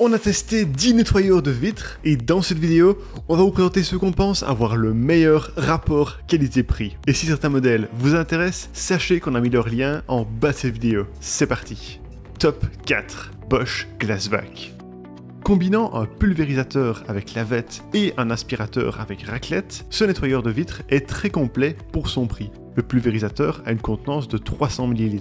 On a testé 10 nettoyeurs de vitres et dans cette vidéo, on va vous présenter ceux qu'on pense avoir le meilleur rapport qualité-prix. Et si certains modèles vous intéressent, sachez qu'on a mis leur lien en bas de cette vidéo. C'est parti. Top 4, Bosch Glasvac. Combinant un pulvérisateur avec lavette et un aspirateur avec raclette, ce nettoyeur de vitres est très complet pour son prix. Le pulvérisateur a une contenance de 300 ml.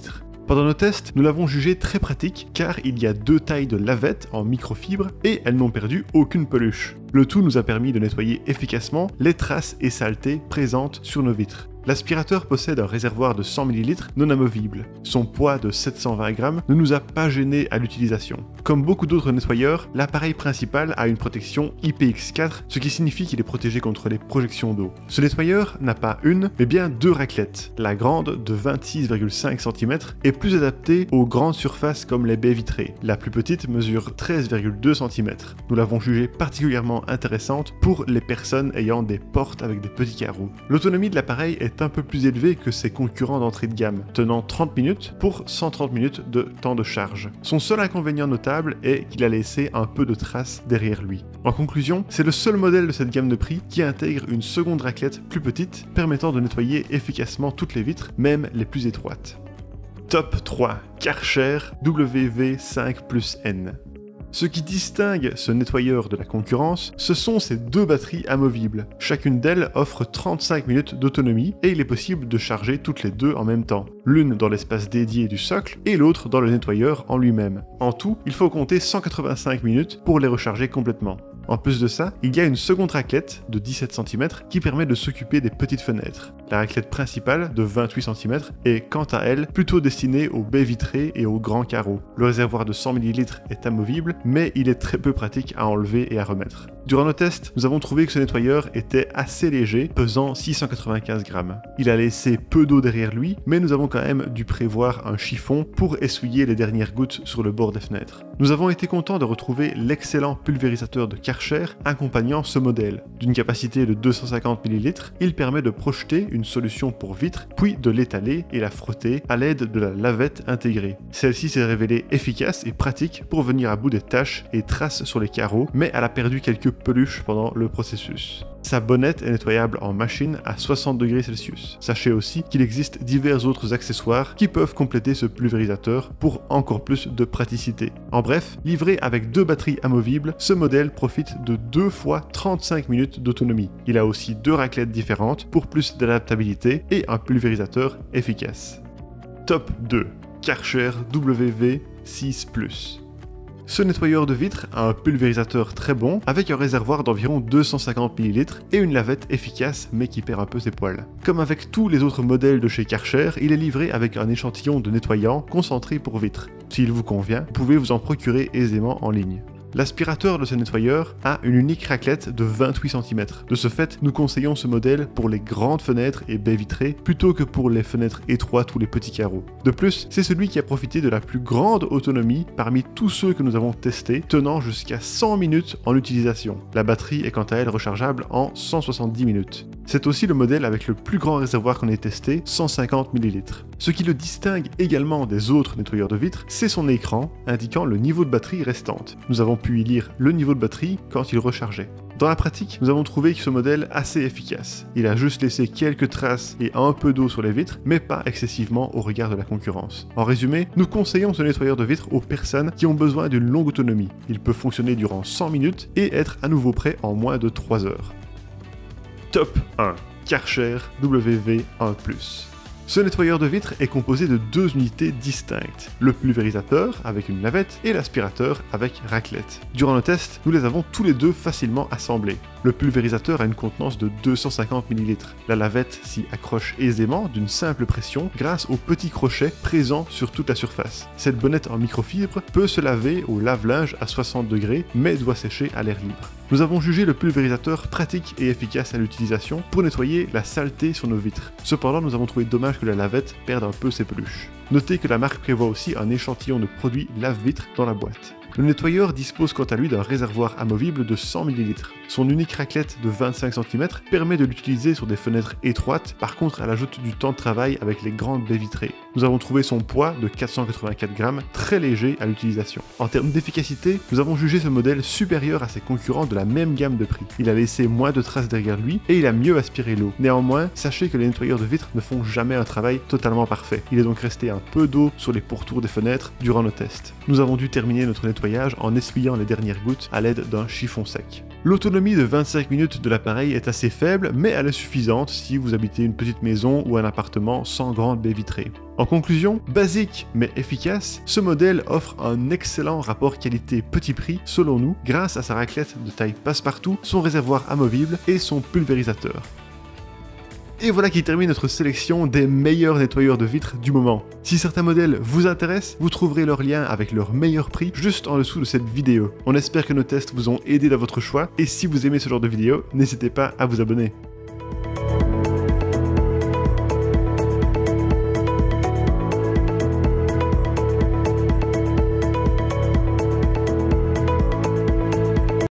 Pendant nos tests, nous l'avons jugé très pratique car il y a deux tailles de lavette en microfibre et elles n'ont perdu aucune peluche. Le tout nous a permis de nettoyer efficacement les traces et saletés présentes sur nos vitres. L'aspirateur possède un réservoir de 100 ml non amovible. Son poids de 720 g ne nous a pas gêné à l'utilisation. Comme beaucoup d'autres nettoyeurs, l'appareil principal a une protection IPX4, ce qui signifie qu'il est protégé contre les projections d'eau. Ce nettoyeur n'a pas une, mais bien deux raclettes. La grande, de 26,5 cm, est plus adaptée aux grandes surfaces comme les baies vitrées. La plus petite mesure 13,2 cm. Nous l'avons jugée particulièrement intéressante pour les personnes ayant des portes avec des petits carreaux. L'autonomie de l'appareil est un peu plus élevé que ses concurrents d'entrée de gamme, tenant 30 minutes pour 130 minutes de temps de charge. Son seul inconvénient notable est qu'il a laissé un peu de traces derrière lui. En conclusion, c'est le seul modèle de cette gamme de prix qui intègre une seconde raclette plus petite, permettant de nettoyer efficacement toutes les vitres, même les plus étroites. Top 3, Karcher WV5+N. Ce qui distingue ce nettoyeur de la concurrence, ce sont ses deux batteries amovibles. Chacune d'elles offre 35 minutes d'autonomie et il est possible de charger toutes les deux en même temps. L'une dans l'espace dédié du socle et l'autre dans le nettoyeur en lui-même. En tout, il faut compter 185 minutes pour les recharger complètement. En plus de ça, il y a une seconde raclette de 17 cm qui permet de s'occuper des petites fenêtres. La raclette principale de 28 cm est quant à elle plutôt destinée aux baies vitrées et aux grands carreaux. Le réservoir de 100 ml est amovible, mais il est très peu pratique à enlever et à remettre. Durant nos tests, nous avons trouvé que ce nettoyeur était assez léger, pesant 695 g. Il a laissé peu d'eau derrière lui, mais nous avons quand même dû prévoir un chiffon pour essuyer les dernières gouttes sur le bord des fenêtres. Nous avons été contents de retrouver l'excellent pulvérisateur de Karcher accompagnant ce modèle. D'une capacité de 250 ml, il permet de projeter une solution pour vitre, puis de l'étaler et la frotter à l'aide de la lavette intégrée. Celle-ci s'est révélée efficace et pratique pour venir à bout des taches et traces sur les carreaux, mais elle a perdu quelques peluches pendant le processus. Sa bonnette est nettoyable en machine à 60 °C. Sachez aussi qu'il existe divers autres accessoires qui peuvent compléter ce pulvérisateur pour encore plus de praticité. En bref, livré avec deux batteries amovibles, ce modèle profite de 2 fois 35 minutes d'autonomie. Il a aussi deux raclettes différentes pour plus d'adaptabilité et un pulvérisateur efficace. Top 2, Karcher WV6+. Ce nettoyeur de vitres a un pulvérisateur très bon avec un réservoir d'environ 250 ml et une lavette efficace mais qui perd un peu ses poils. Comme avec tous les autres modèles de chez Karcher, il est livré avec un échantillon de nettoyant concentré pour vitres. S'il vous convient, vous pouvez vous en procurer aisément en ligne. L'aspirateur de ce nettoyeur a une unique raclette de 28 cm. De ce fait, nous conseillons ce modèle pour les grandes fenêtres et baies vitrées plutôt que pour les fenêtres étroites ou les petits carreaux. De plus, c'est celui qui a profité de la plus grande autonomie parmi tous ceux que nous avons testés, tenant jusqu'à 100 minutes en utilisation. La batterie est quant à elle rechargeable en 170 minutes. C'est aussi le modèle avec le plus grand réservoir qu'on ait testé, 150 ml. Ce qui le distingue également des autres nettoyeurs de vitres, c'est son écran indiquant le niveau de batterie restante. Nous avons pu y lire le niveau de batterie quand il rechargeait. Dans la pratique, nous avons trouvé ce modèle assez efficace. Il a juste laissé quelques traces et un peu d'eau sur les vitres, mais pas excessivement au regard de la concurrence. En résumé, nous conseillons ce nettoyeur de vitres aux personnes qui ont besoin d'une longue autonomie. Il peut fonctionner durant 100 minutes et être à nouveau prêt en moins de 3 heures. Top 1, Karcher WV1+. Ce nettoyeur de vitres est composé de deux unités distinctes, le pulvérisateur avec une lavette et l'aspirateur avec raclette. Durant nos tests, nous les avons tous les deux facilement assemblés. Le pulvérisateur a une contenance de 250 ml. La lavette s'y accroche aisément d'une simple pression grâce aux petits crochets présents sur toute la surface. Cette bonnette en microfibre peut se laver au lave-linge à 60 degrés mais doit sécher à l'air libre. Nous avons jugé le pulvérisateur pratique et efficace à l'utilisation pour nettoyer la saleté sur nos vitres. Cependant, nous avons trouvé dommage que la lavette perde un peu ses peluches. Notez que la marque prévoit aussi un échantillon de produits lave-vitres dans la boîte. Le nettoyeur dispose quant à lui d'un réservoir amovible de 100 ml. Son unique raclette de 25 cm permet de l'utiliser sur des fenêtres étroites, par contre elle ajoute du temps de travail avec les grandes baies vitrées. Nous avons trouvé son poids de 484 grammes, très léger à l'utilisation. En termes d'efficacité, nous avons jugé ce modèle supérieur à ses concurrents de la même gamme de prix. Il a laissé moins de traces derrière lui et il a mieux aspiré l'eau. Néanmoins, sachez que les nettoyeurs de vitres ne font jamais un travail totalement parfait. Il est donc resté un peu d'eau sur les pourtours des fenêtres durant nos tests. Nous avons dû terminer notre nettoyage en essuyant les dernières gouttes à l'aide d'un chiffon sec. L'autonomie de 25 minutes de l'appareil est assez faible, mais elle est suffisante si vous habitez une petite maison ou un appartement sans grande baie vitrée. En conclusion, basique mais efficace, ce modèle offre un excellent rapport qualité-petit-prix selon nous, grâce à sa raclette de taille passe-partout, son réservoir amovible et son pulvérisateur. Et voilà qui termine notre sélection des meilleurs nettoyeurs de vitres du moment. Si certains modèles vous intéressent, vous trouverez leur lien avec leur meilleur prix juste en dessous de cette vidéo. On espère que nos tests vous ont aidé dans votre choix, et si vous aimez ce genre de vidéo, n'hésitez pas à vous abonner.